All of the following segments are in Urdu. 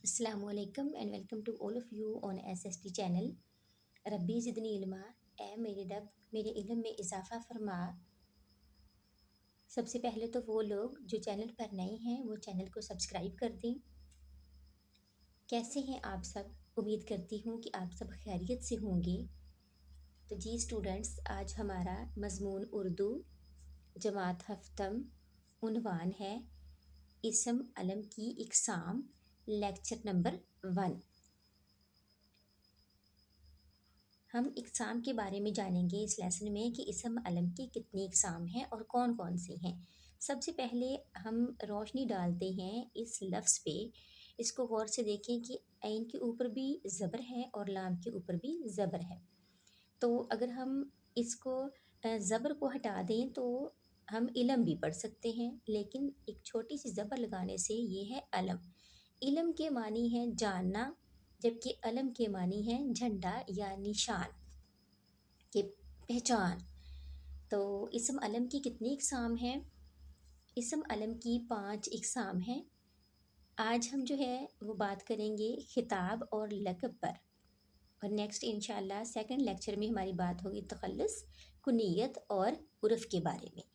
السلام علیکم and welcome to all of you on S S T channel. ربی زدنی علما، اے میرے رب میرے علم میں اضافہ فرما. سب سے پہلے تو وہ لوگ جو چینل پر نئے ہیں وہ چینل کو سبسکرائب کر دیں. کیسے ہیں آپ سب؟ امید کرتی ہوں کہ آپ سب خیریت سے ہوں گے. تو جی اسٹوڈنٹس، آج ہمارا مضمون اردو جماعت ہفتم، عنوان ہے اسم علم کی اقسام، لیکچر نمبر 1. ہم اقسام کے بارے میں جانیں گے اس لیسن میں کہ اسم علم کی کتنی اقسام ہیں اور کون کون سی ہیں. سب سے پہلے ہم روشنی ڈالتے ہیں اس لفظ پہ. اس کو غور سے دیکھیں کہ عین کے اوپر بھی زبر ہے اور لام کے اوپر بھی زبر ہے. تو اگر ہم اس کو زبر کو ہٹا دیں تو ہم علم بھی پڑھ سکتے ہیں، لیکن ایک چھوٹی سی زبر لگانے سے یہ ہے علم. علم کے معنی ہے جاننا، جبکہ علم کے معنی ہے جھنڈا یا نشان کہ پہچان. تو اسم علم کی کتنی اقسام ہیں؟ اسم علم کی 5 اقسام ہیں. آج ہم جو ہے وہ بات کریں گے خطاب اور لقب پر، اور نیکسٹ انشاءاللہ سیکنڈ لیکچر میں ہماری بات ہوگی تخلص، کنیت اور عرف کے بارے میں.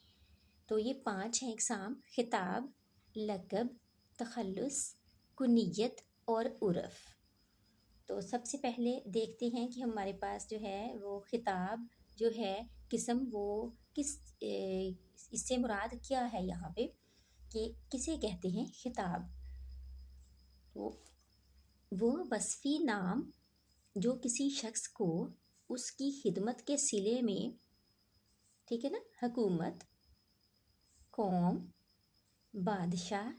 تو یہ 5 ہیں اقسام: خطاب، لقب، تخلص، کنیت اور عرف. تو سب سے پہلے دیکھتے ہیں کہ ہمارے پاس جو ہے وہ خطاب جو ہے قسم، وہ کس اس سے مراد کیا ہے یہاں پہ کہ کسے کہتے ہیں خطاب. وہ وصفی نام جو کسی شخص کو اس کی خدمت کے صلے میں، ٹھیک ہے نا، حکومت، قوم، بادشاہ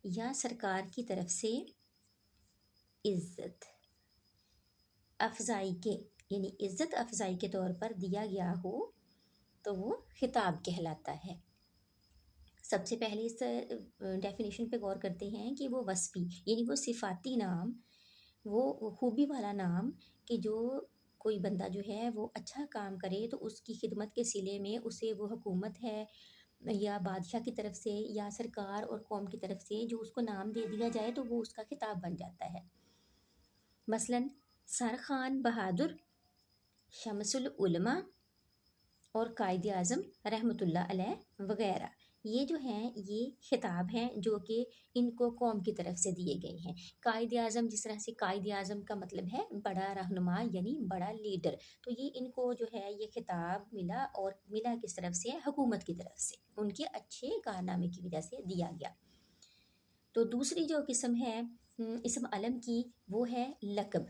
یا سرکار کی طرف سے عزت افزائی کے، یعنی عزت افزائی کے طور پر دیا گیا ہو تو وہ خطاب کہلاتا ہے. سب سے پہلے اس ڈیفینیشن پہ غور کرتے ہیں کہ وہ وصفی یعنی وہ صفاتی نام، وہ خوبی والا نام کہ جو کوئی بندہ جو ہے وہ اچھا کام کرے تو اس کی خدمت کے صلے میں اسے وہ حکومت ہے یا بادشاہ کی طرف سے یا سرکار اور قوم کی طرف سے جو اس کو نام دے دیا جائے تو وہ اس کا خطاب بن جاتا ہے. مثلاً سر خان بہادر، شمس العلماء اور قائد اعظم رحمۃ اللہ علیہ وغیرہ، یہ جو ہیں یہ خطاب ہیں جو کہ ان کو قوم کی طرف سے دیے گئے ہیں. قائد اعظم، جس طرح سے قائد اعظم کا مطلب ہے بڑا رہنما یعنی بڑا لیڈر، تو یہ ان کو جو ہے یہ خطاب ملا، اور ملا کس طرف سے؟ حکومت کی طرف سے، ان کے اچھے کارنامے کی وجہ سے دیا گیا. تو دوسری جو قسم ہے اسم علم کی وہ ہے لقب.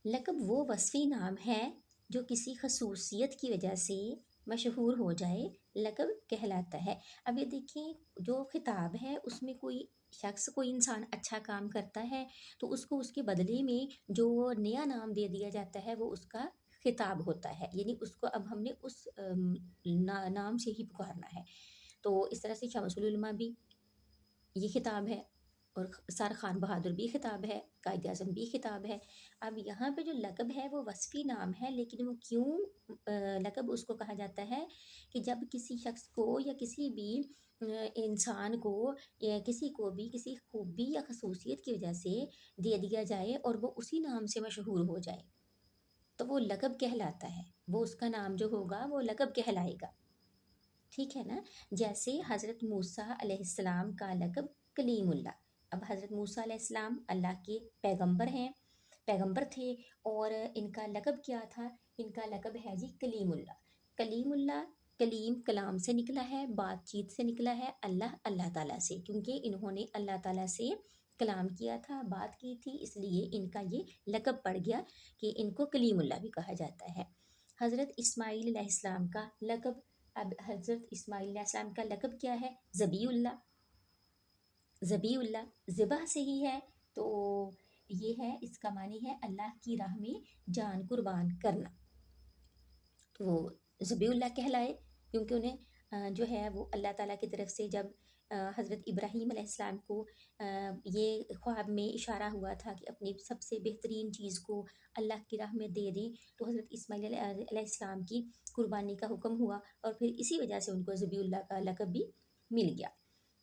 لقب وہ وصفی نام ہے جو کسی خصوصیت کی وجہ سے مشہور ہو جائے، لقب کہلاتا ہے. اب یہ دیکھیں جو خطاب ہے اس میں کوئی شخص، کوئی انسان اچھا کام کرتا ہے تو اس کو اس کے بدلے میں جو نیا نام دے دیا جاتا ہے وہ اس کا خطاب ہوتا ہے، یعنی اس کو اب ہم نے اس نام سے ہی پکارنا ہے. تو اس طرح سے شمس العلماء بھی یہ خطاب ہے، اور سر خان بہادر بھی خطاب ہے، قائد اعظم بھی خطاب ہے. اب یہاں پہ جو لقب ہے وہ وصفی نام ہے، لیکن وہ کیوں لقب اس کو کہا جاتا ہے کہ جب کسی شخص کو یا کسی بھی انسان کو یا کسی کو بھی کسی خوبی یا خصوصیت کی وجہ سے دے دیا جائے اور وہ اسی نام سے مشہور ہو جائے تو وہ لقب کہلاتا ہے. وہ اس کا نام جو ہوگا وہ لقب کہلائے گا، ٹھیک ہے نا. جیسے حضرت موسیٰ علیہ السلام کا لقب کلیم اللہ. اب حضرت موسیٰ علیہ السلام اللہ کے پیغمبر تھے، اور ان کا لقب کیا تھا؟ ان کا لقب ہے جی کلیم اللہ. کلیم اللہ، کلیم کلام سے نکلا ہے، بات چیت سے نکلا ہے، اللہ تعالیٰ سے، کیونکہ انہوں نے اللہ تعالیٰ سے کلام کیا تھا، بات کی تھی، اس لیے ان کا یہ لقب پڑ گیا کہ ان کو کلیم اللہ بھی کہا جاتا ہے. حضرت اسماعیل علیہ السلام کا لقب، اب حضرت اسماعیل علیہ السلام کا لقب کیا ہے؟ ذبیح اللہ. ذبح سے ہی ہے، تو یہ ہے، اس کا معنی ہے اللہ کی راہ میں جان قربان کرنا. تو وہ ذبیح اللہ کہلائے کیونکہ انہیں جو ہے وہ اللہ تعالیٰ کی طرف سے جب حضرت ابراہیم علیہ السلام کو یہ خواب میں اشارہ ہوا تھا کہ اپنی سب سے بہترین چیز کو اللہ کی راہ میں دے دیں، تو حضرت اسماعیل علیہ السلام کی قربانی کا حکم ہوا، اور پھر اسی وجہ سے ان کو ذبیح اللہ کا لقب بھی مل گیا.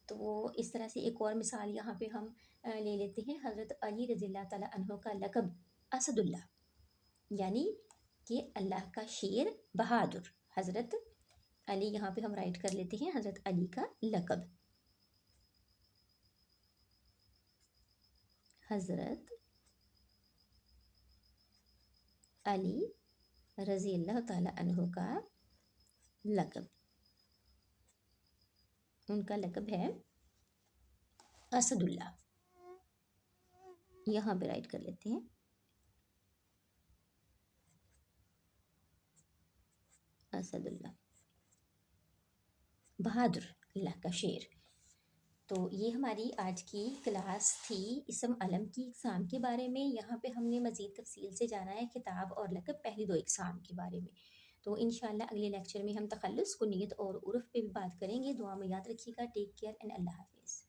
تو اس طرح سے ایک اور مثال یہاں پہ ہم لے لیتے ہیں، حضرت علی رضی اللہ تعالیٰ عنہ کا لقب اسد اللہ، یعنی کہ اللہ کا شیر، بہادر۔ حضرت علی یہاں پہ ہم رائٹ کر لیتے ہیں حضرت علی کا لقب، حضرت علی رضی اللہ تعالیٰ عنہ کا لقب، ان کا لقب ہے اسد اللہ، یہاں پہ رائٹ کر لیتے ہیں اسد اللہ، بہادر، اللہ کا شیر۔ تو یہ ہماری آج کی کلاس تھی اسم علم کی اقسام کے بارے میں۔ یہاں پہ ہم نے مزید تفصیل سے جانا ہے خطاب اور لقب، پہلی 2 اقسام کے بارے میں۔ تو انشاءاللہ اگلے لیکچر میں ہم تخلص، کنیت اور عرف پہ بھی بات کریں گے۔ دعا میں یاد رکھیے گا۔ ٹیک کیئر اینڈ اللہ حافظ۔